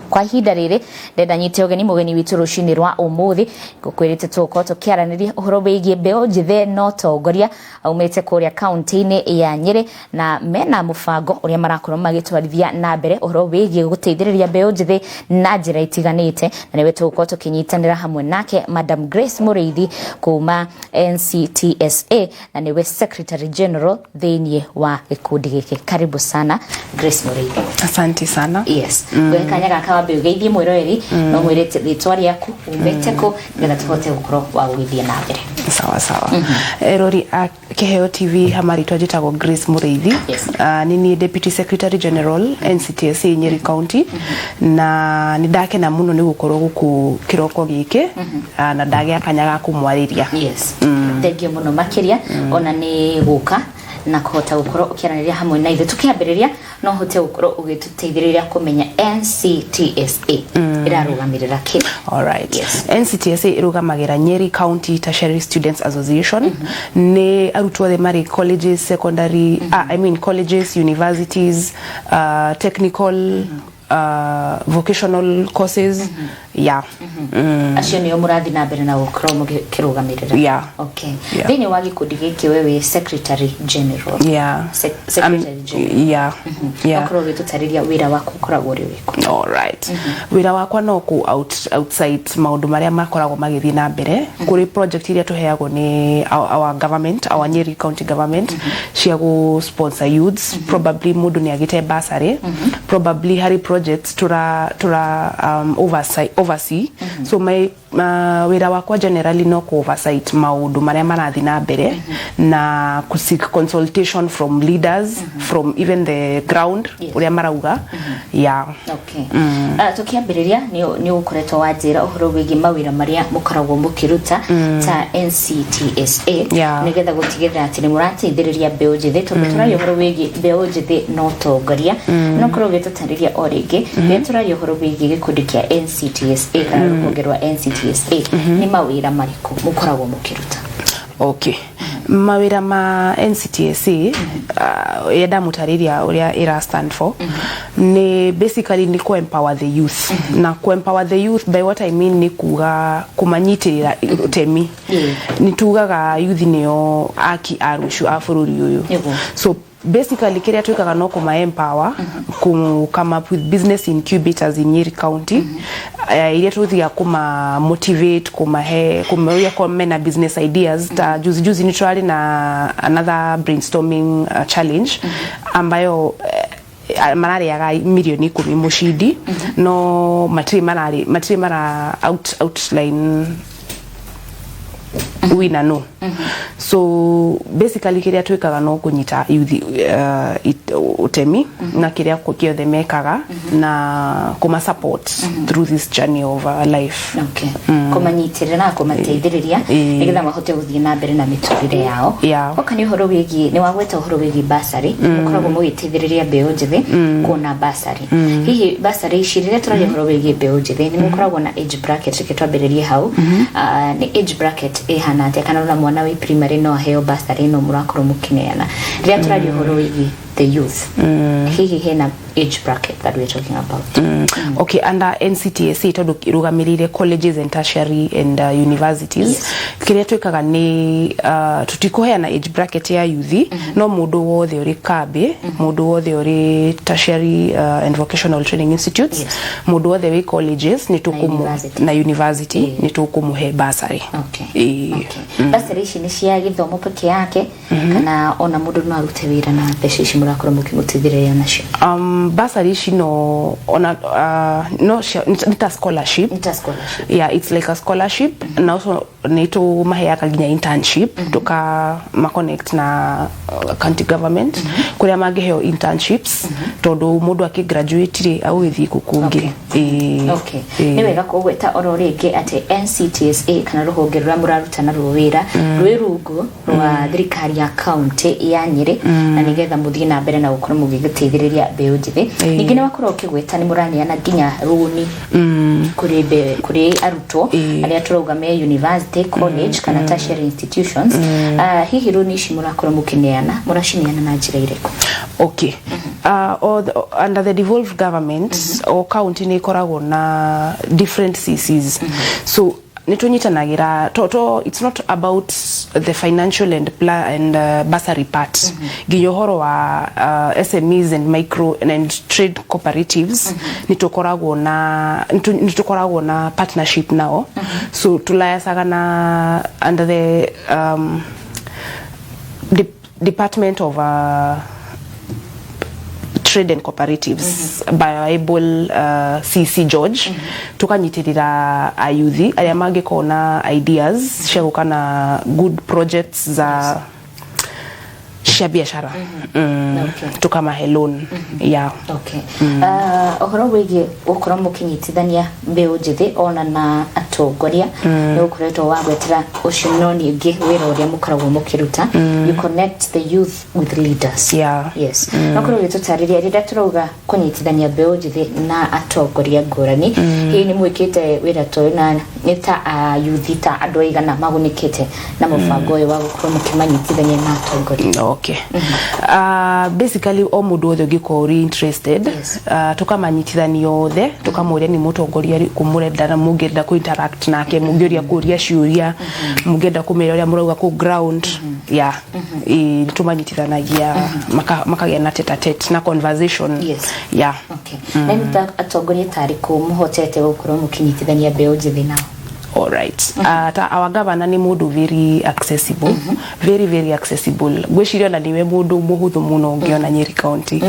Kwa ihinda riri ndenda nyite ugeni mugeni witu rucini rwa umuthi gukwirite tuko tukiaraniria uhoro wigie mbeu njithe no tongoria aumite kuria county-ini ya Nyeri na mena mufango uria marakorwo magitwarithia na mbere uhoro wigie guteithiriria mbeu njithe na njira itiganite na niwe tuko tukinyitanira hamwe nake Madam Grace Muriithi kuma NCTSA na niwe Secretary General thinie wa gikundi giki. Karibu sana Grace Muriithi. Asante sana. Yes. Kanyaga kawa geithie mwiroreri no mwirite ritwa riaku umeteko ngetha tuhote gukorwo wa gwithia na mbere. Sawa. Erori Keheo TV hamaritwa jitagwo Grace Muriithi. Nini Deputy Secretary General NCTSA Nyeri County na nidake na muno ni gukorwo guku kiroko giki na ndage akanyaga kumwariria. Yes. Thengio muno makiria ona ni guka na kuhota gukorwo ukiaraniria hamwe na ithe tukiambiriria no hote gukorwo ugituteithiriria kumenya NCTSA irarugamirira ki. All right. Yes. NCTSA irugamagira Nyeri County Tertiary Students Association ne arutwo the mari colleges, secondary colleges, universities, technical vocational courses. Acio niyo murathi na mbere na gukorwo mukirugamirira. Okay. Thini wa gikundi giki wewe Secretary General. Secretary General. Okoro gitutariria wira waku ukoragwo ri wiku. All right. Wira wakwa no ku outside maundu maria makoragwo magithii na mbere kuri project iria tuheagwo ni our government, our Nyeri County government cia gu sponsor youths, probably mundu ni agite bursary, probably hari projects tura oversee. So my wira wakwa generally no ku oversight maundu maria marathi na mbere na ku seek consultation from leaders from even the ground uria marauga. Okay. Tukiambiriria ni ukoretwo wanjira uhoro wigi mawira maria mukoragwo mukiruta ta NCTSA nigetha gutigirira ati ni murateithiriria mbeu njithe tondu turayo uhoro wigi mbeu njithe no tongoria no korwo gitutariria o ringi ni turayo uhoro wigi gikundi kia NCTSA kana ruhonge rwa NCTSA ni mawira mariku mukoragwo mukiruta. Okay. Mawira ma NCTSA yeda mutariria uria ira stand for ni basically ni ku empower the youth. Na ku empower the youth, by what I mean ni kuga kumanyitirira utemi. Ni tugaga youth niyo aki arushu afururi uyu. So basically kiria twikaga no kuma empower ku come up with business incubators in Nyeri County. Iria tuthia kuma motivate kumaria komena business ideas. Ta juzi ni twali na another brainstorming challenge ambayo manari yaga milioni 10 mushidi no matri mara outline wina no. So basically kiria twikaga no kunyita youth utemi na kiria kokio the mekaga na kuma support through this journey of life. Okay. Kumanyitirira na kumateithiriria nigetha mahote guthii na mbere na miturire yao. Okani uhoro wigi ni wagweta uhoro wigi bursary mukoragwo mugiteithiriria mbeu njithe kuona bursary. Hihi bursary ishirire turaje uhoro wigi mbeu njithe ni mukoragwo na age bracket kitwambiririe hau. Ni age bracket ihana ati kana na mwana wi primary no heo bursary no murakorwo mukineana ria turaje uhoro wigi the youth. Hihi hena age bracket that we're talking about. Okay, under NCTSA tondu irugamirire colleges and tertiary and universities. Kiria twikaga ni tutikoheana age bracket ya youth no mundu wothe uri kabe, mundu wothe uri tertiary and vocational training institutes, mundu wothe wi colleges ni tukumu na university ni tukumuhe bursary. Bursary ici ni cia githomo peke yake kana ona mundu no arute wira na mbeca ici murakorwo mukimutithiriria nacio. Bursary ici no ona no it's a scholarship. It's like a scholarship. And also neto maheaka ginya internship tuka ma connect na county government kuria mageheo internships tondu mundu akigraduate ri awithi kukungi. Ni wega kugweta oro ringi ati NCTSA kana ruhonge rwa muraruta na ruwira rwirungu rwa thirikari ya county ya Nyeri na nigetha muthii na mbere na gukorwo mugigiteithiriria mbeu njithe. Ningi ni wakorwo ukigweta ni murania na ginya runi kuri aruto aria turauga me university college kana tertiary institutions hihi ru ni shimurakora mukineana murashineana na njira ireko? Okay. Under the devolved government or county ni koragwo na different CCs. So nitunyitanagira it's not about the financial and bursary part. Giyohoro wa SMEs and micro and trade cooperatives nitukoragwo na partnership now. So tulayasaga na under the Department of Trade and Cooperatives Bible CC George tukanyitirira ayuthi aria mangikona ideas cia gukana good projects za cia biashara tukamahe loan. Yeah. Okay. Ohoro wigi ukora mukinyitithania mbeu njithi ona na atongoria ni ukuretwo wagwetera ucinoni ungi wira uria mukaragwo mukiruta you connect the youth with leaders. Yeah. Yes. Nokoro gitutariria rida turauga kunyitithania mbeu njithi na atongoria ngurani hii ni mwikite wira toyo na nita youth ta andu aigana magunikite na mubango uyu wa gukora mukimanyitithania na atongoria? Okay. Basically all mudu othe giko interested tukamanyitithania othe tukamuria ni mutongoria kumurenda na mugenda ku interact nake mugiria kuria ciuria mugenda kumera uria murauga ku ground. Yeah. Tumanyitithanagia makagia na tete na conversation. Yes. Yeah. Okay. Na nita atongoria tariku muhotete gukoro mukinyitithania mbeu njithi nao? All right. Our governor ni mudu very accessible, very accessible. Gweshirio na niwe mudu muhuthu muno ngiona Nyeri County.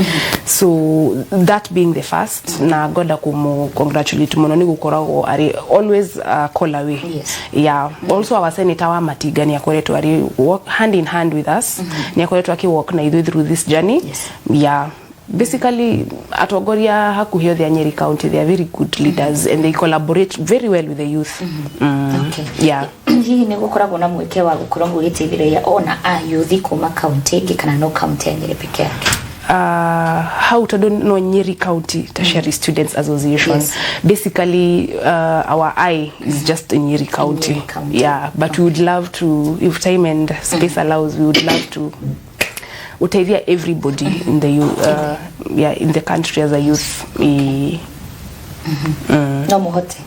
So that being the first, na goda kumu congratulate muno ni gukoragwo ari always call away. Yes. Yeah. Also our senator wa Matiga ni akoretwo ari work hand in hand with us. Ni akoretwo aki walk na ithu through this journey. Yes. Yeah. Basically atongoria hakuhio the Nyeri County, they are very good leaders and they collaborate very well with the youth. Okay. Yeah. Hihi ni gukoragwo na mweke wa gukorwo gugitithiriria ona a youth kuma county kana no county ya Nyeri peke yake? How to do no Nyeri County Tertiary Students Association. Yes. Basically our eye is just in Nyeri County. Nyeri County. Yeah, but we would love to, if time and space allows, we would love to utaidia everybody in the in the country as a youth. No muhote.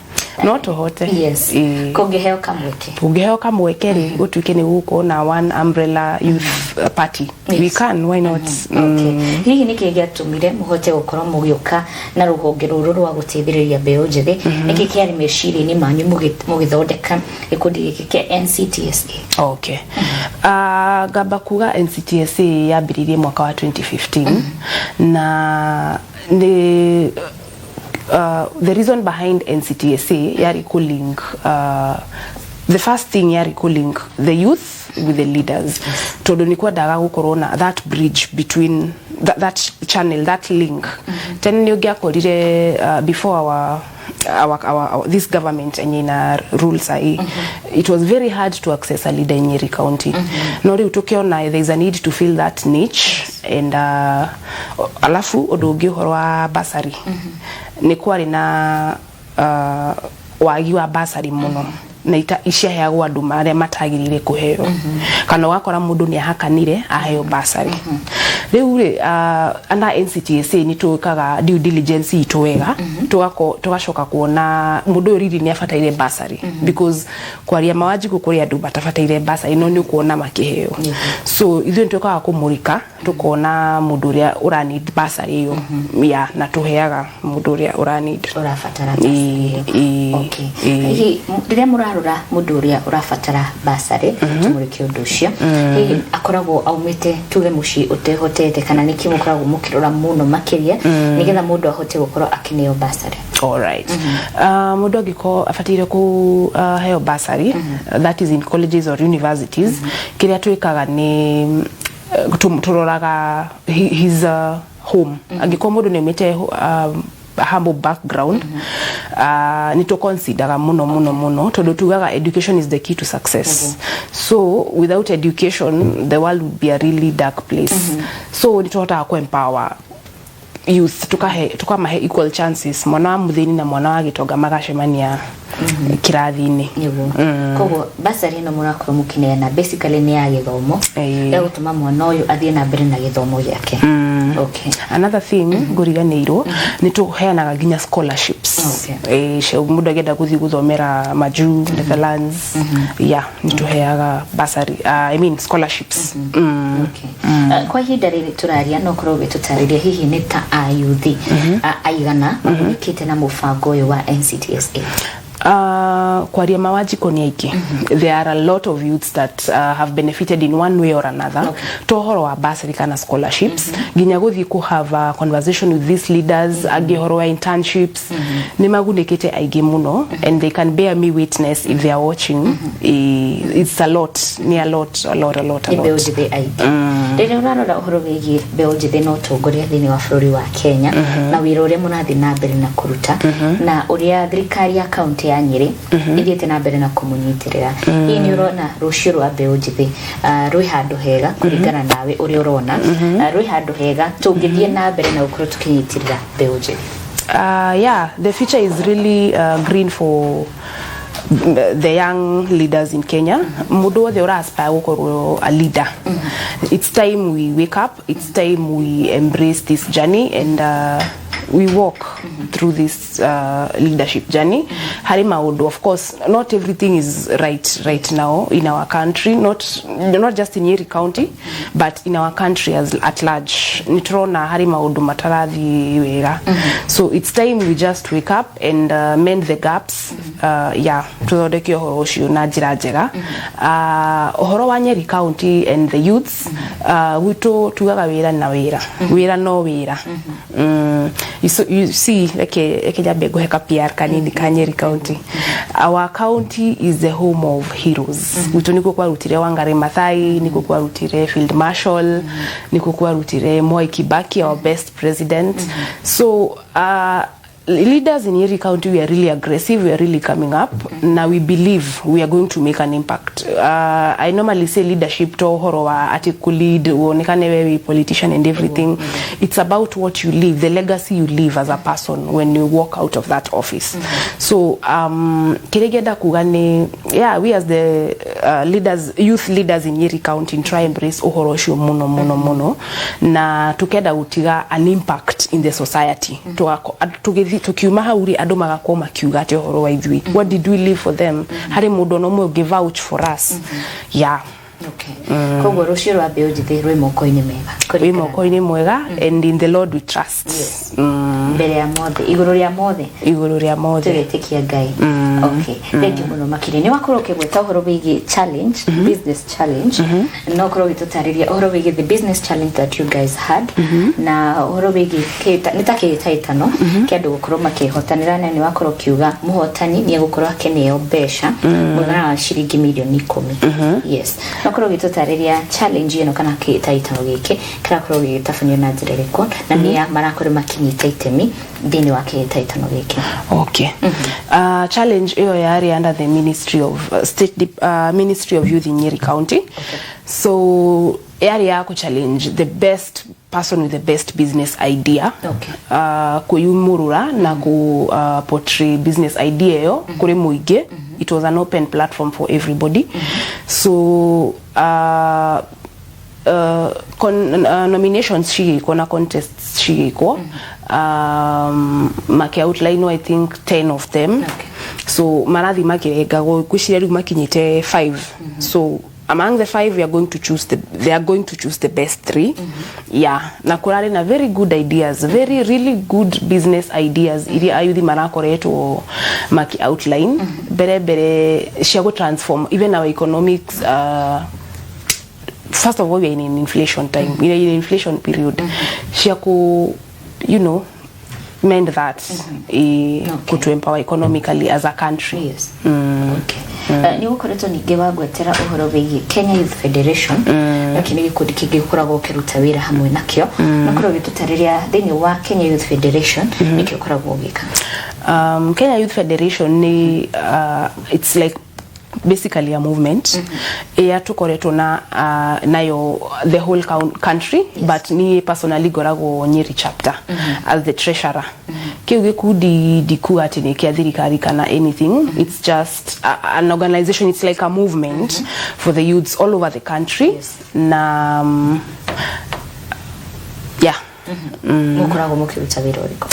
Not hote. Yes. Kongeheo kamweke. Kongeheo kamweke ri gutuike ni guko na one umbrella youth party. Yes. We can, why not? Okay. Hihi ni kigia tumire muhote gukorwo mugioka na ruhonge ruru rwa gutithiriria mbeu njithi niki kiari meciri ni manyu mugithondeka ikundi giki kia NCTSA? Okay. Gamba kuga NCTSA yambiririe mwaka wa 2015 na the reason behind NCTSA yari calling the first thing yari calling the youth with the leaders. Todo nikuwa daga gukorona that bridge between that channel, that link. Tena niogia korire before our this government and rules it was very hard to access a leader in Nyeri County. Nori utokiona there is a need to fill that niche and alafu odogi horwa basari. Nikuwa na wagi wa basari muno na ishia heagwo andu maria matagirire kuheo kana wakora mundu ni ahakanire aheo basari. Riu under NCTSA ni tukaga due diligence itwega tugacoka kuona mundu riri ni afataire basari because kwaria mawajibu kuri andu batafataire basari no ni kuona makiheo. So ithu ntukaga kumurika tukona mundu uria ura need basari yo ya na tuheaga mundu uria ura need urafatara basari. Okay. Hihi riria murarura mundu uria urafatara basari tumurike undu ucio hihi akoragwo aumite tuge muci utehotete kana niki mukoragwo mukirora muno makiria nigetha mundu ahote gukorwo akineo basari? All right. Mundu agiko afatire ku heo basari that is in colleges or universities kiria twikaga ni turoraga his home agiko mundu nemete humble background ni to consider muno to tugaga education is the key to success. So without education the world would be a really dark place. So ni to empower youth tukamahe equal chances mwana wa muthini na mwana wa gitonga magacemania kirathi-ini koguo basari no murakoro mukineana basically ni ya githomo ya gutuma mwana uyu athie na mbere na githomo giake. Okay, another thing nguriganirwo ni tuheanaga nginya scholarships mundu agenda guthii guthomera maju Netherlands ni tuheaga basari I mean scholarships. Okay, kwa ihinda riri turaria no korwo gitutariria hihi ni ta ayuthi aigana makite na mubango uyu wa NCTSA. Kwaria mawajiko ni aiki. There are a lot of youths that have benefited in one way or another. Tohoro wa basari kana scholarships. Ginya guthi ku have a conversation with these leaders, agihoro wa internships. Nimagundikite aigi muno and they can bear me witness if they are watching. It's a lot, ni a lot. Beojithe aigi. Rĩrĩa ũrarora ũhoro wĩgiĩ beojithe no ũtongoria thĩinĩ wa bũrũri wa Kenya na wĩra ũrĩa mũrathiĩ na mbere na kũruta na ũrĩa thirikari ya kaunti ya Nyeri ithiĩte na mbere na kũmũnyitĩrĩra. Hihi nĩ ũrona rũciũ rwa beojithe rwĩ handũ hega kũringana nawe ũrĩa ũrona rwĩ handũ hega tũngĩthiĩ na mbere na gũkorwo tũkĩnyitĩrĩra beojithe? Yeah, the future is really green for the young leaders in Kenya. Mundu wothe ura aspire gukorwo a leader. It's time we wake up, it's time we embrace this journey and we walk through this leadership journey. Hari maundu, of course, not everything is right now in our country, not just in Nyeri County, but in our country at large. Nitrona hari maundu matarathi wega. So it's time we just wake up and mend the gaps. Tuthondeke uhoro ucio na njira njega. Uhoro wa Nyeri County and the youths, witu tugaga wira na wira no wira. You see, Nyeri County. Our county is the home of heroes. Witu niko kwa rutire Wangari Maathai, niko kwa rutire Field Marshal, niko kwa rutire Moi Kibaki, our best president. So, leaders in Nyeri County, we are really aggressive, we are really coming up. Now we believe we are going to make an impact. I normally say leadership to horowa atiku lead, uonekane wewe politician and everything. It's about what you leave, the legacy you leave as a person when you walk out of that office. So, kiregeda kugane, we as the leaders, youth leaders in Nyeri County try embrace uhorosho mono na tukeda utiga an impact in the society. Tukiuma hauri ando magakwo makiuga ati horo wa ithui, what did we leave for them? Hari mundu no mo give vouch for us. Okay. Koguo rucio rwa beojithe rwi moko-ini mega. Rwi moko-ini mwega and in the Lord we trust. Yes. Mbere ya mothe, iguru ria mothe. Tugetekia Ngai. Okay. Thank you muno makiri. Ni wakoroke gweta uhoro wigi challenge, business challenge. No korwo gitutariria uhoro wigi the business challenge that you guys had. Na uhoro wigi nitakeitaitano kiandu gukorwo makihotanira na ni wakorwo kiuga muhotani ni gukorwo akeneo besha mugana wa shiringi milioni 10. Yes. Nakorwo gitutariria challenge ino kana kitaitano giki kirakorwo gitafunio na njira iriko na niya marakorwo makinyita itemi thini wa kitaitano giki. Okay. Challenge iyo yari under the Ministry of Ministry of Youth in Nyeri County. Okay. So yari ya ku challenge the best person with the best business idea. Okay. Kuyumurura na ku portray business idea yo kuri muige. It was an open platform for everybody. So nominations shigiko na contests shigiko. Make outline I think 10 of them. Okay. So marathi makirega gushira makinyite 5. So among the 5 they are going to choose the best 3. Na kurare na very good ideas, really good business ideas ili ayuthi marakoretwo maki outline bere shia go transform even our economics. First of all, we are in an inflation time, in an inflation period. Shia ko mend that to empower economically as a country. Yes. Okay. Ni ukoreto nigewa gwetera uhoro wigi Kenya Youth Federation lakini gikundi kigikoragwo kiruta wira hamwe nakyo nakorwo gitutariria thini wa Kenya Youth Federation nikyo koragwo gika. Kenya Youth Federation ni it's like basically a movement tukoretwo na nayo the whole country, but ni personally gorago Nyeri chapter as the treasurer. Kiu gikundi diku ati ni kia thirikari kana anything. It's just an organization. It's like a movement for the youths all over the country. Na yeah. Mukurago mukiruta wira uriko.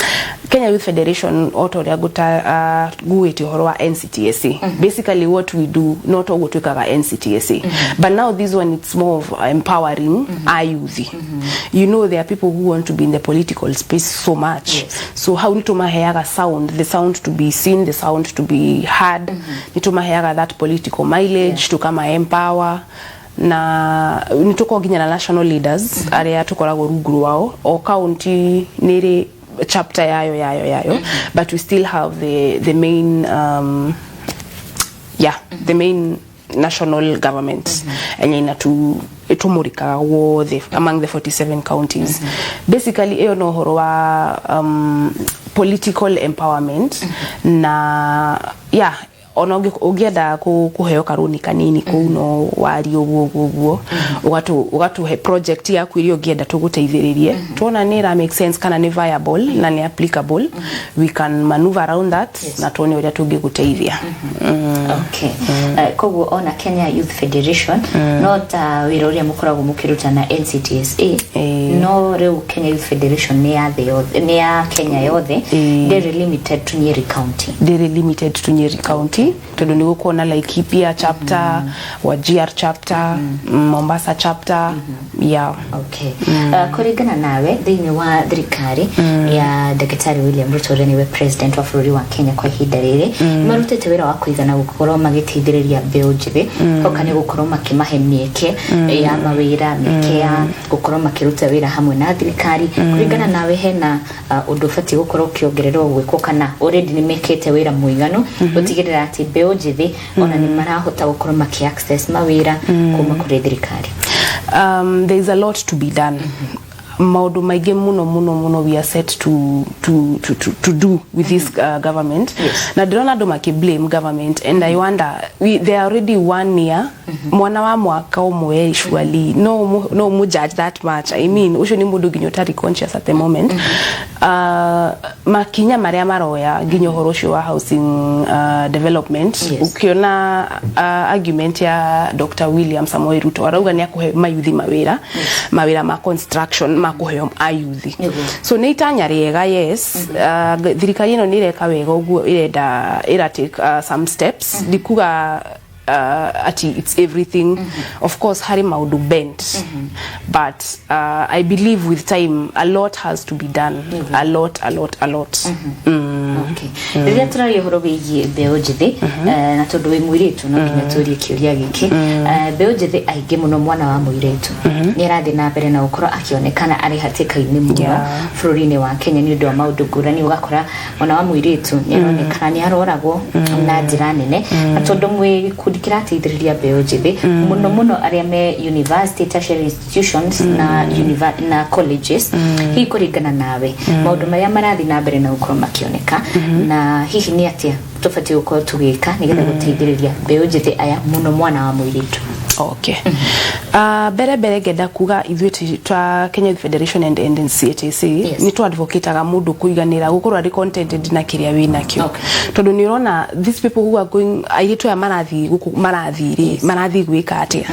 Kenya Youth Federation otoria guta guete horo wa NCTSA. Basically what we do not all gutwikaga NCTSA. But now this one, it's more of empowering our youth. You know, there are people who want to be in the political space so much. So how nito maheaga sound, the sound to be seen, the sound to be heard. Nito maheaga that political mileage to kama empower. Na nitoko ginya na national leaders area tukorago ruguru wao o county nere chapter yayo but we still have the main the main national government and itumurika wo among the 47 counties. Basically eyo no horo wa political empowerment na onoge ogienda kuheo karuni kanini kuno wari oguo ugatu he project ya kwiri ogienda tuguteithiririe tuona nira make sense kana ni viable na ni applicable, we can maneuver around that na tuone uria tungiguteithia. Okay. Koguo ona Kenya Youth Federation not wira uria mukorago mukiruta na NCTSA no reu Kenya Youth Federation ni ya Kenya yothe very limited to Nyeri County. Very limited to Nyeri County. Todo ni kuona Laikipia chapter, Wajir chapter, Mombasa chapter. Okay. Kurigana nawe thini wa thirikari ya Daktari William Ruto niwe president wa bũrũri wa Kenya kwa ihinda rĩrĩ marutete wĩra wa kũigana gukorwo magĩteithĩrĩria mbeũ njĩthĩ okane gukorwo makimahe mieke ya mawĩra mieke ya gukorwo makiruta wĩra hamwe na thirikari. Kurigana nawe hena ũndũ bati gukorwo kiongererwo gwĩkwo kana already ni mekete wĩra mũigano gutigirira ati mbeũ njĩthĩ ona ni marahota gukorwo maki access mawĩra kuma kũrĩ thirikari? There is a lot to be done. Maudu maige muno we are set to do with this government. Na drona do make blame government and I wonder they are already 1 year mwana wa mwaka umwe usually no mu judge that much. I mean usho ni mudu ginyotari conscious at the moment. Makinya maria maroya ginyo horosho wa housing development ukiona argument ya Dr. William Samoei Ruto arauga ni akuhe mayuthi mawira ma construction makuheo ayuthi. So neitanya riega thirikari ino nireka wega uguo ireda take some steps dikuga ati it's everything. Of course hari maudu bent but I believe with time a lot has to be done. A lot. Okay. Rĩrĩa tũraria ũhoro wĩgiĩ mbeũ njĩthĩ na tondũ wĩ mũirĩtu no nginya tũrie kĩũria gĩkĩ mbeũ njĩthĩ aingĩ mũno mwana wa mũirĩtu nĩ arathiĩ na mbere na gũkorwo akĩonekana arĩ hatĩka-inĩ mũno bũrũri-inĩ wa Kenya nĩ ũndũ wa maũndũ ngũrani. Ũgakora mwana wa mũirĩtu nĩ aronekana nĩ aroragwo na njĩra nene na tondũ mwĩ gĩkundi kĩrateithĩrĩria mbeũ njĩthĩ mũno arĩa me university tertiary institutions na colleges. Hihi kũringana nawe maũndũ marĩa marathiĩ na mbere na gũkorwo makĩoneka na hihi ni atia tufati uko tugika nigetha guteithiriria mbeũ njĩthĩ aya muno mwana wa mũirĩtu? Okay. Bere geda kuga ithuĩ twa Kenya Youth Federation and NCTSA ni tu advocateaga mundu kuiganira gukorwo ari contented na kiria wina kio. Tondu ni urona these people who are going aitu ya marathi gwika atia.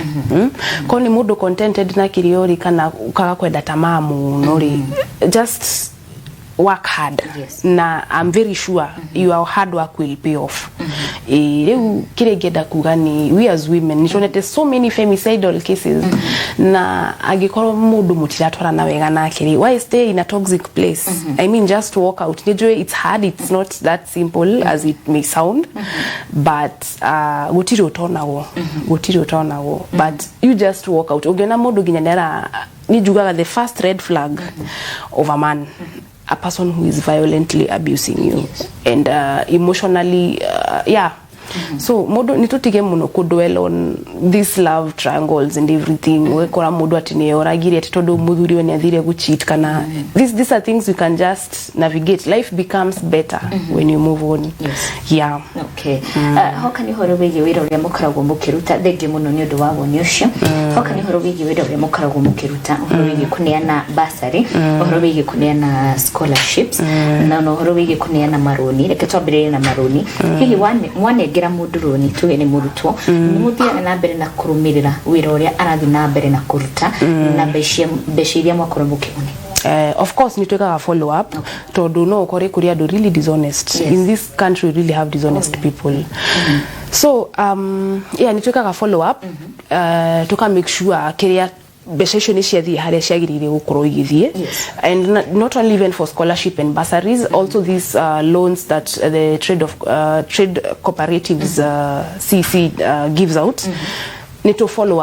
Ko ni mundu contented na kiriori kana ukaga kwenda tamamu nori just work hard. Na I'm very sure your hard work will pay off. Leo kile geda kugani we as women nishonete so many femicidal cases na agikoro mudu mutiratwara na wega na kiri. Why stay in a toxic place? I mean just walk out. It's hard, it's not that simple as it may sound, but gutiri utona wo but you just walk out. Ogena mudu ginyandera ni jugaga the first red flag of a man, a person who is violently abusing you and emotionally So modo nitutige muno ku dwell on this love triangles and everything we kora mudo atine oragire atodo muthuri we ni athire gu cheat kana these are things we can just navigate. Life becomes better when you move on. Yeah. Okay. How can you horo wigi wira uria mukarago mukiruta thenge muno ni undu wa woni ucio? How can you horo wigi wira uria mukarago mukiruta horo wigi kuneana bursary, horo wigi kuneana scholarships, na no horo wigi kuneana maroni, reke twambire na maroni. Hihi wanengera mundu roni tuge ni murutwo, ni muthia na mbere na kurumirira wira uria arathi na mbere na kuruta na mbeca iria mwakora mukibone. Of course nitweka follow up to do no kore kuria do really dishonest. In this country we really have dishonest people. So yeah nitweka follow up to make sure career besesho ni ciathi haria ciagirire gukorwo igithie, and not only even for scholarship and bursaries, also these loans that the trade cooperatives CC gives out. Need to follow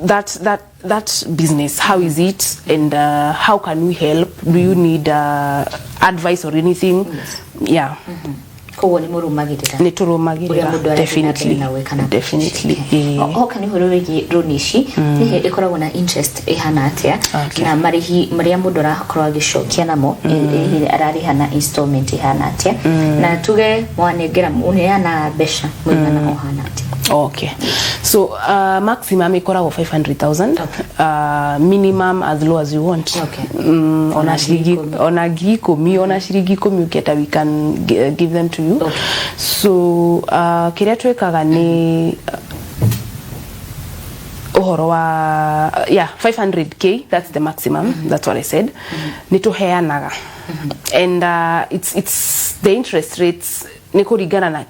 that business. How is it, and how can we help? Do you need advice or anything? Yeah. Ko ni murumagirira ni turumagirira definitely. How can you horogi ronishi ni ikoragwo na interest ihana atia na marihi maria mundu arakorwo agicokia namo arariha na installment ihana atia na tuge wanengera muneana besha muigana ohana atia. Okay. So maximum ikoragwo 500,000. Minimum as low as you want. Okay. Ona shiringi 10 uketa we can give them to you. Okay. So kiria twekaga ni uhoro wa 500k, that's the maximum. That's what I said. Ni tuheanaga. And it's the interest rates ni kurigana na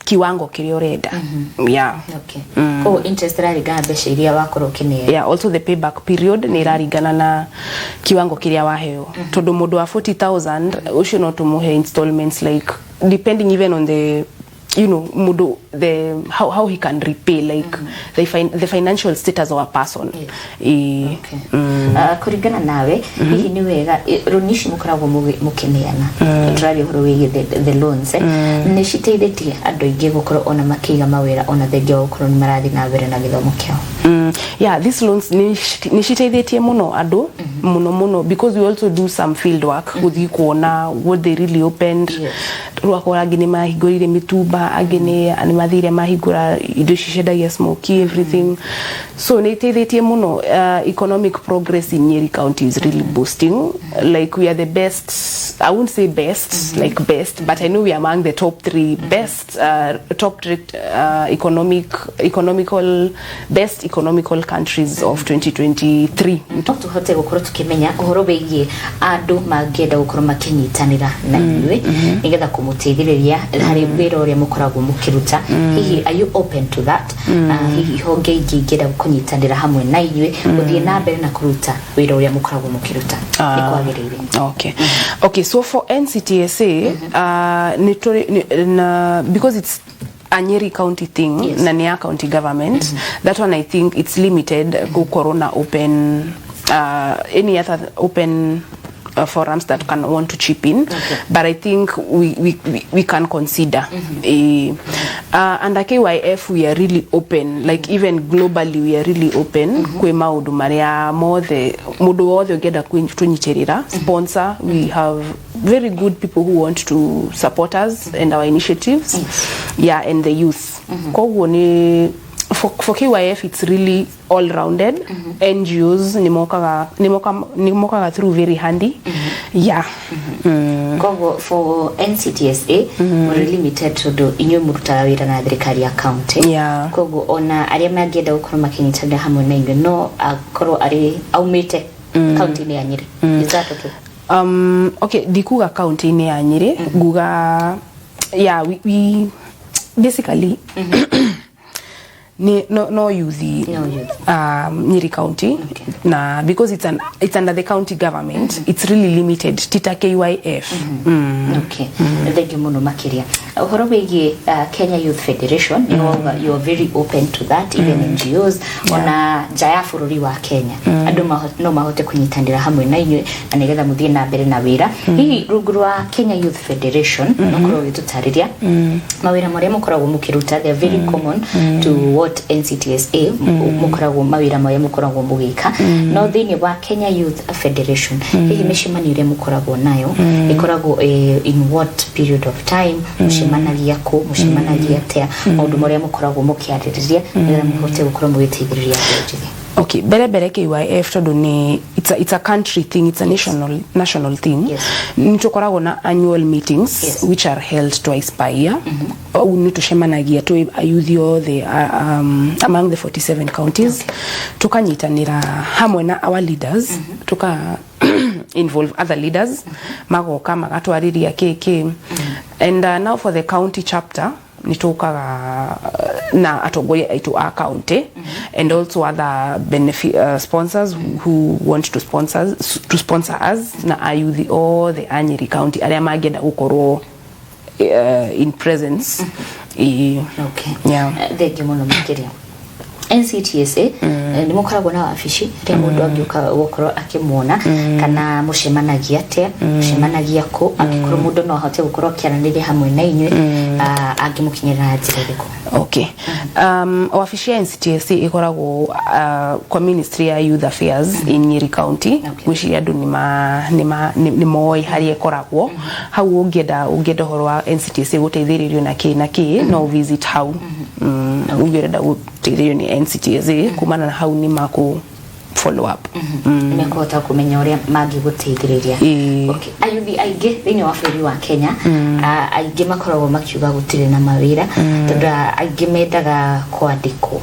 kiwango kirio reda. Yeah. Okay. Oh, interest rate gabe iria wakoro kinea. Yeah, also the payback period ni rarigana na kiwango kiria waheo. Todo modo wa 40,000 ucio no tumuhe installments, like depending even on the modo how he can repay, like the financial status of a person. Okay. Kurigana nawe hihi ni wega ronishi mukoragwo mukineana turari horo wigi the loans ni citeithĩtie andũ aingĩ gũkorwo ona makiga mawĩra ona thengia gũkorwo ni marathi na mbere na gĩthomo kĩao. Yeah, these loans ni citeithĩtie muno andũ muno because we also do some field work guthi kuona what they really opened. Rwakora agini mahingũrire mitumba, agini ani mathire mahingũra indo cicendagia smoky everything. So ni iteithĩtie muno. Economic progress in Njiri County is really boosting. Like we are the best, I wouldn't say best, like best, but I know we are among the top 3 best, best economical countries of 2023. Tuhote gũkorwo tukimenya ũhoro wĩgiĩ andũ mangĩenda gũkorwo makinyitanĩra na inyuĩ nigetha kũmũteithĩrĩria harĩ wĩra ũrĩa mũkoragwo mũkĩruta. Hihi are you open to that? Hihi honge ingĩenda kũnyitanĩra hamwe na inyuĩ gũthiĩ na mbere na kũruta wĩra ũrĩa mũkoragwo mũkĩruta ni kwagĩrĩire? Okay, so for NCTSA because it's a Njiri County thing, na ni county government, that one I think it's limited go corona open any other open forums that can want to chip in, but I think we can consider. Under KYF we are really open, like even globally we are really open. Kwe maudu maria mo the mudu wothe ogeda kunyicherira sponsor. We have very good people who want to support us and our initiatives. And the youth. Kogwo ni for KYF it's really all rounded. NGOs ni mokaga through very handy. For NCTSA we're limited to do inyo muruta wira na thirikari ya county. Kogo ona aria mangienda gukorwo makinyitanira hamwe na inyo no akorwo ari aumite county ni ya Njiri. Is that okay? Okay, dikuga county ni ya Njiri. Guga we basically no youth Nyeri County. Na because it's under the county government, it's really limited. Tita KYF. Okay. Thank you muno makiria. Uhoro wigi Kenya Youth Federation, you are very open to that, even NGOs ona jaya bururi wa Kenya. Andu no mahote kunyitanira hamwe na inywe na nigetha muthie na mbere na wira. Hihi rungu rwa Kenya Youth Federation no kuro gitutariria mawira maria mukoragwo mukiruta, they are very common to what NCTSA mukoragwo mawira maria mukoragwo mugika. No thini wa Kenya Youth Federation hihi mishimani ire mukoragwo nayo ikoragwo in what period of time mushimanagia ko mushimanagia tea maundu maria mukoragwo mukiaririria nigetha muhote gukorwo mugiteithiriria Njithi. Okay, bere KYF tondo ni it's a country thing, it's a national thing. Yes. Nitokoragwo na annual meetings which are held twice per year. Nitushemanagia to ayuthio among the 47 counties. Tukanyitanira hamwe na our leaders, tuka involve other leaders, magoka magatwariria KK. And now for the county chapter nitokaga na atogoria to our county and also other sponsors who want to sponsor us na ayuthi all the Nyeri County aria magenda gukorwo in presence. Okay. Yeah. Thank you muno makiria. NCTSA ni mukoragwo na wabici ria mundu angiuka gukorwo akimwona kana mushemanagia te mushemanagia ko akikorwo mundu no ahote gukorwo kiaraniria hamwe na inywe angimukinyira njira iriku. Okay. Wabici ya NCTSA ikoragwo kwa Ministry ya Youth Affairs in Nyeri County, which andu ni moi hari ikoragwo hau ungienda horo wa NCTSA guteithiririo na ki no visit how ungienda guteithiririo ni NCTSA kumana na hau ni mako follow up. Nimekota kumenya uria magi guteithiriria. Okay. Ayuthi aige thini wa bũrũri wa Kenya aige makoragwo makiuga gutire na mawira tondu aige mendaga kwandikwo.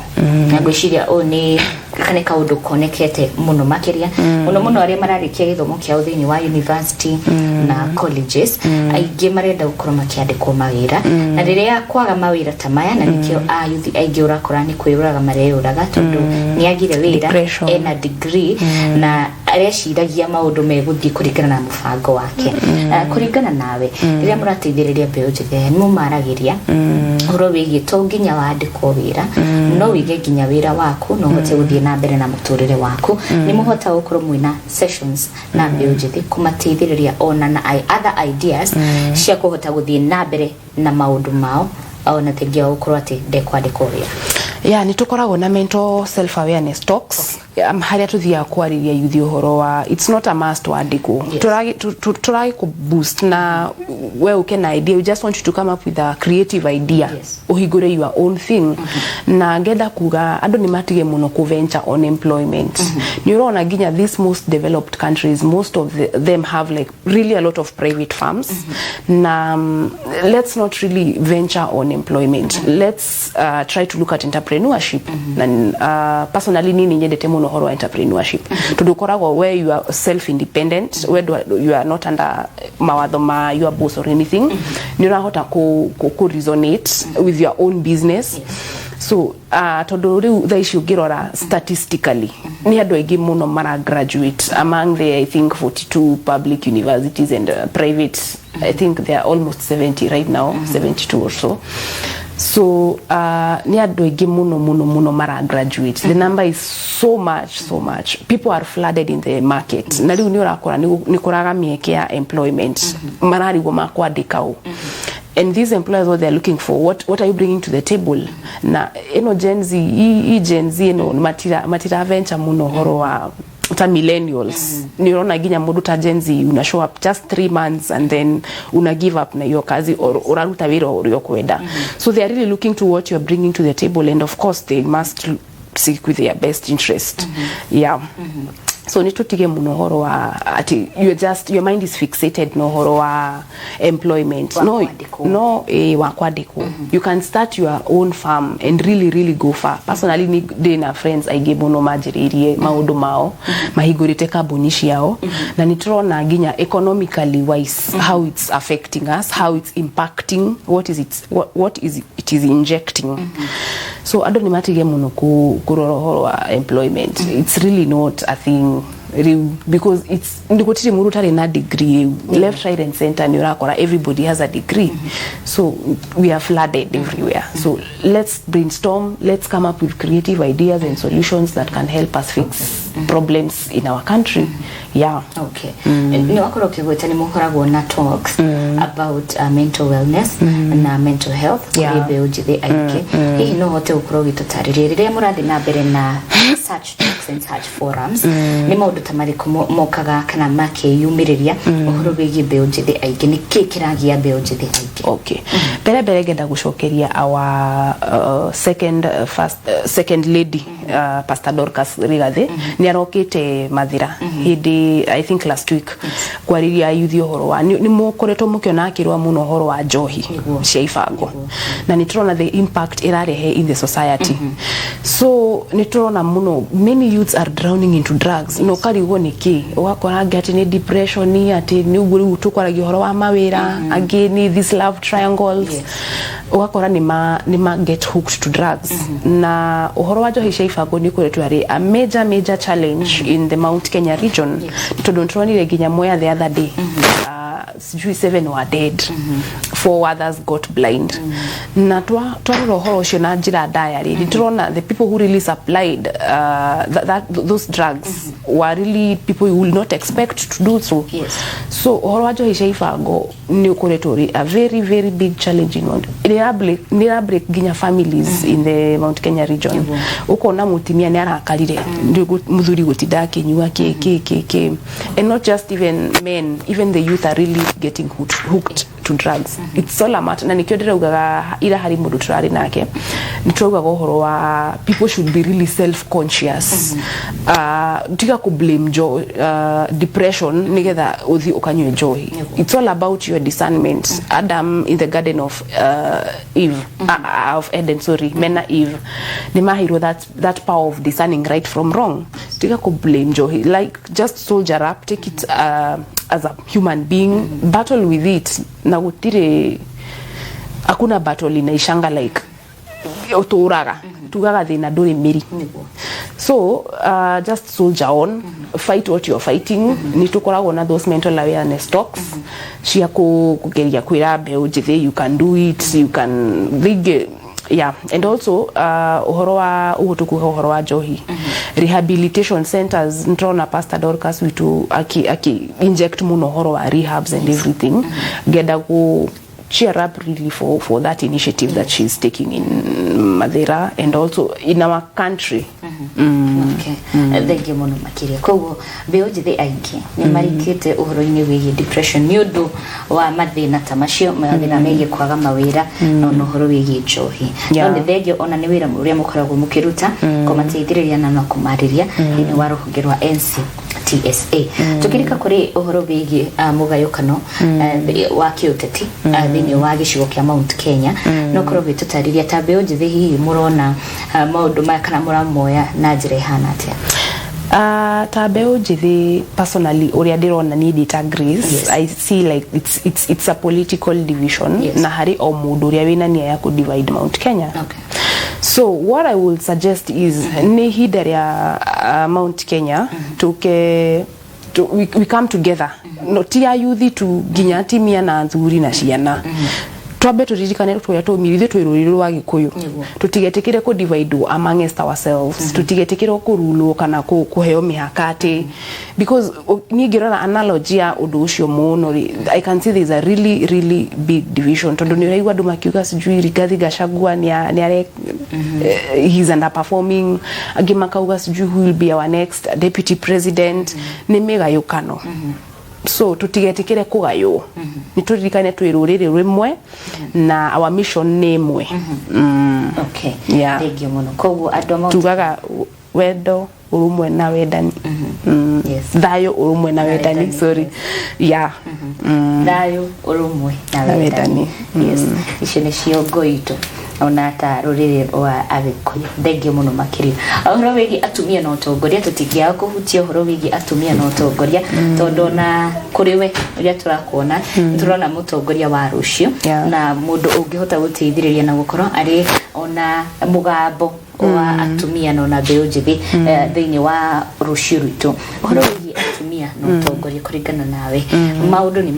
Na gwiciria ni kane kaundu konekete muno makiria muno aria mararikia githomo kiao thini wa university na colleges aige marenda gukorwo makiandikwo mawira na riria kwaga mawira ta maya na nikio ayuthi aige urakora ni kwiruraga mareyuraga tondu ni agire wira ena degree na areciiragia maundu meguthii kuringana na mubango wake. Kuringana nawe riria murateithiriria mbeu Njithi ni mumaragiria uro wigi to nginya wandikwo wira no wige nginya wira waku no hote guthii na mbere na muturire waku ni muhota gukorwo mwina sessions na mbeu Njithi kumateithiriria ona na other ideas cia kuhota guthii na mbere na maundu mao ona tengia gukorwo ati ndekwandikwo wira. Yeah, nitukoragwo na mental self awareness talks. Haria tuthia kwariria yuthi uhoro wa it's not a must wandikwo. Turagi ku boost na we ukena idea, we just want you to come up with a creative idea. Uhigure your own thing. Na ngenda kuga andu ni matige muno ku venture on employment. Ni urona ginya these most developed countries, most of them have like really a lot of private firms. Na let's not really venture on employment. Let's try to look at entrepreneurship. Na personally nini nyendete muno horo entrepreneurship. Tudukoragwo where you are self-independent, where you are not under mawatho ma your boss or anything. Ni urahota ku resonate with your own business. So tondu riu thaici ungirora statistically ni andu aingi muno mara graduate among the I think 42 public universities and private. I think they are almost 70 right now, 72 or so. So ni andu aingi muno mara graduate. The number is so much. People are flooded in the market. Na riu ni urakora ni kuraga mieke ya employment. Mararigwo makwandikao. And these employers, what they're looking for, what are you bringing to the table? Na Gen Z matira venture muno horo wa uta millennials. Nirona ginya mudu ta Gen Z una show up just 3 months and then una give up na hiyo kazi or uraruta wiro uriokwenda. So they are really looking to what you are bringing to the table, and of course they must seek with their best interest. Yeah. So nitutige muno horo wa ati your mind is fixated no horo wa employment wakwadiko. You can start your own farm and really go far. Personally ni de na friends I give muno majiririe maundu mao mahigurite kabunishi yao na nitrona ginya economically wise how it's affecting us, how it's impacting, what is it is injecting. so ando ni matige muno kurora horo wa employment. It's really not a thing because it's ndikotiri muru tari na degree left, right and center ni urakora everybody has a degree. So we are flooded everywhere. So let's brainstorm, let's come up with creative ideas and solutions that can help us fix problems in our country. Yeah. Okay. Ni wakora ukigweta ni mukoragwo na talks about mental wellness na mental health kuri Mbeũ Njĩthĩ aingĩ. Hihi no hote ukoro gitutaririre rire murathi na mbere na such talks and such forums ni maundu tamariko mokaga kana makiyumiriria uhoro wigi Mbeũ Njĩthĩ aingĩ ni kiragia Mbeũ Njĩthĩ aingĩ. Okay. Bere genda gucokeria our second lady Pastor Dorcas Rigathi ni arokite Mathira hindi I think last week kwariria youth horo wa ni mukoretwo mukiona akirwa muno horo wa njohi cia ibango na ni turona the impact irarehe in the society. So ni turona muno many youths are drowning into drugs. No karigwo niki wakora ngati ni depression ati ni uguru tukwaragia horo wa mawira again this love triangles wakora ni ma get hooked to drugs na uhoro wa njohi cia ibango ni kuretwo ari a major challenge in the Mount Kenya region. To don't run ginya moya the other day 7 were dead, 4 others got blind. Na twarora horo ucio na njira diary turona the people who really supplied those drugs were really people you will not expect to do so. So horo wa njohi cia ibango ni ukuretwo a very big challenging one. Ni break ginya families in the Mount Kenya region. Ukona mutimia ni arakarire muthuri gutinda kinyua ke and not just even men, even the youth are really getting hooked to drugs. It's all a matter na nikiodera ugaga ira hari mundu turari nake nitrouga gohoro wa people should be really self conscious. Tiga ku blame depression nigetha uthi ukanywe joy. It's all about your discernment. Adam in the garden of Eve of Eden, men na Eve ni mahiro that power of discerning right from wrong. Tiga ku blame joy, like just soldier up, take it as a human being, battle with it. Na gutire akuna battle inaishanga like uturaga tugaga thina nduri miri. So just soldier on, fight what you're fighting. Ni tukoragwo na those mental awareness talks cia kugeria kwira Mbeũ Njĩthĩ you can do it, you can and also uhoro wa uhutuku uhoro wa njohi rehabilitation centers ntrona Pastor Dorcas witu aki inject muno uhoro wa rehabs and everything geda go cheer up really for that initiative that she's taking in Mathira and also in our country. Okay. Thank you muno makiria. Koguo Mbeũ Njĩthĩ aingĩ ni marikite uhoro-ini wigi depression ni undu wa mathina ta macio mathina megie kwaga mawira no uhoro wigi njohi. No thegio ona ni wira muria mukoragwo mukiruta kumateithĩrĩria na kumariria ni wa rũhonge rwa NCTSA. Tukirika kuri uhoro wigi mugayukano wa kiuteti thini wa gicigo kia Mount Kenya no korwo gitutariria ta Mbeũ Njĩthĩ hihi murona maundu ma kana muramoya na njira ihana atia? Ta Mbeũ Njĩthĩ personally uria ndirona need it agrees. I see like it's a political division na hari o mundu uria wina nia ya ku divide Mount Kenya. Okay. So what I will suggest is ni hidari ya Mount Kenya we come together. No tia youth to ginya timia na nzuri na ciana. Twabe turirikane twa tumirithe twiruriro wa Gikuyu tutigetekire ku divide amongst ourselves tutigetekire ku rule kana kuheo mihakati because nigirana analogy ya undu ucio muno. I can see there's a really big division tondu ni raigwa ndu makiuga sijui Rigathi Gachagua ni are he's underperforming agimakauga sijui who will be our next deputy president ni megayukano. So tutigetikire kugayo nituririkane twirurire rwimwe na our mission nemwe. Okay. Thank you muno. Koguo adoma tugaga wendo urumwe na wendani. Thayo urumwe na wendani. Sorry. Thayo urumwe na wendani. Yes. Icio ni cio ngoito ona ta rurire wa Agikuyu thengio muno makiria uhoro wigi atumia na utongoria tutingia kuhutia uhoro wigi atumia na utongoria tondu na kuriwe uria turakuona turona mutongoria wa rucio na mundu ungihota guteithiriria na gukorwo ari ona mugambo wa atumia na mbeu njithi thiini wa rucio rwitu uhoro wigi atumia na utongoria kuringana nawe maundu ni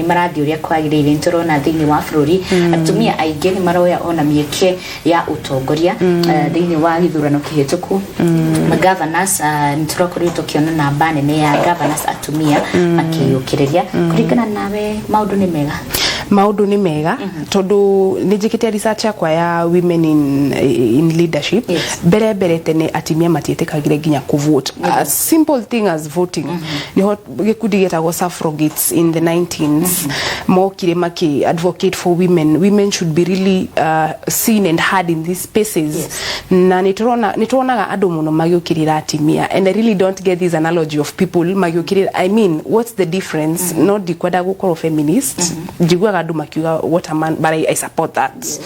marathi uria kwagirire nturona thiini wa bururi atumia aingi ni maroya ona mieke ya utongoria thiini wa githurano kihituku governors nturakorio tukiona namba nene ya governors atumia makiyukiriria kuringana nawe maundu ni mega tondu nijikite research yakwa ya women in leadership bere tene atimia matietekagire ginya ku vote a simple thing as voting niho gikundi getagwo suffragettes in the 19s mokire maki advocate for women should be really seen and heard in these spaces na nituronaga andu muno magiukirira atimia and I really don't get this analogy of people magiukirira I mean what's the difference not dikwenda gukorwo feminist jigwa adu makiuga what a man but I support that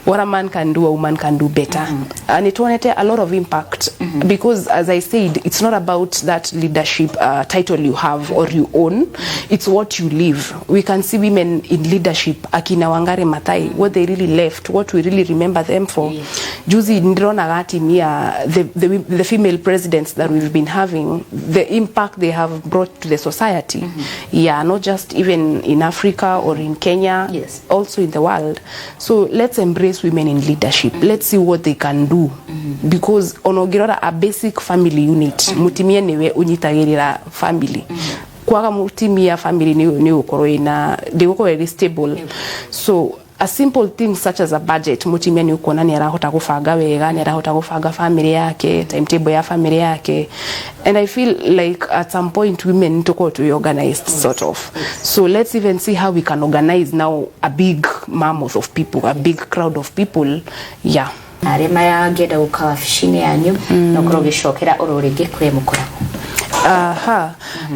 what a man can do a woman can do better and it wanted a lot of impact because as I said it's not about that leadership title you have or you own it's what you live we can see women in leadership akina Wangari Maathai what they really left what we really remember them for juzi ndrona gati mia the female presidents that we've been having the impact they have brought to the society not just even in Africa or in Kenya also in the world so let's embrace women in leadership let's see what they can do because onogirora a basic family unit mutimie niwe unyitagirira family kwaga mutimia family ni ukorwo ina they go very stable so a simple thing such as a budget mutimia ni ukona ni arahota gufanga wega ni arahota gufanga family yake timetable ya family yake and I feel like at some point women to go to organized sort of so let's even see how we can organize now a big mammoth of people a big crowd of people arema ya ngeda ukawa fishini yanyu no kurogishokera ururingi kwe mukora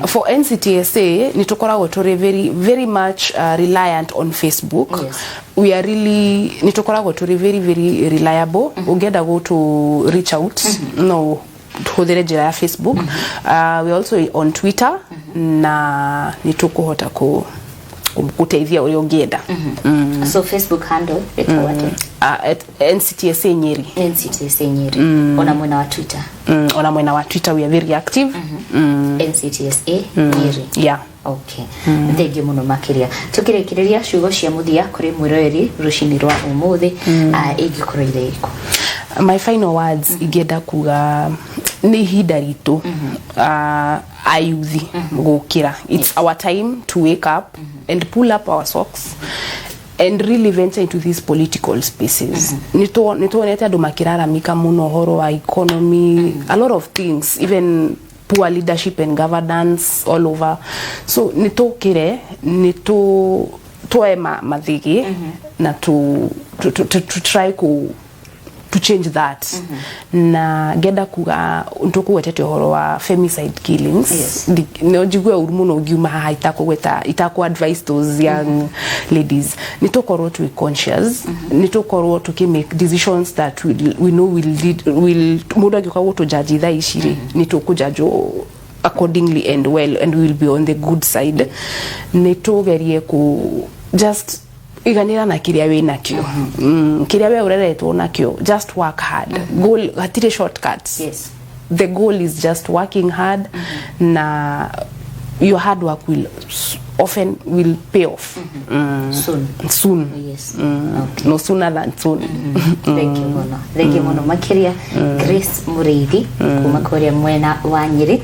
for NCTSA nitukoragwo turi very much reliant on Facebook we are really nitukoragwo turi very reliable ugenda go to reach out no tuhuthire njira ya Facebook we also on Twitter na nitukuhota kuteithia uri ungienda so Facebook handle etawate at NCTSA Njiri ona mwena wa Twitter ona mwena wa Twitter we are very active NCTSA Njiri okay thengio muno makiria tukirekereria ciugo cia muthia kuri mwiroreri rucini rwa umuthi ingikuroire iko my final words igenda kuga ni hinda ritu ayuthi gukira it's our time to wake up and pull up our socks and really venture into these political spaces nituonete andu makiraramika muno horo wa economy a lot of things even poor leadership and governance all over so nitokire toe mathigi na to try to change that na genda kuga ntukuwetete horo wa femicide killings no jigwe urumuno giuma haitakugweta itaku advise those young ladies nitokorwo to be conscious nitokorwo to make decisions that we know will muda gikawo to judge tha ishiri nitokujajo accordingly and well and we will be on the good side nitogerie ku just iganira na kiria we nakyo kiria we ureretwo nakyo just work hard goal hatire shortcuts the goal is just working hard na your hard work will often pay off soon okay. No sooner than soon thank you mono makiria Grace Muriithi kuma Korea mwena wa Njiri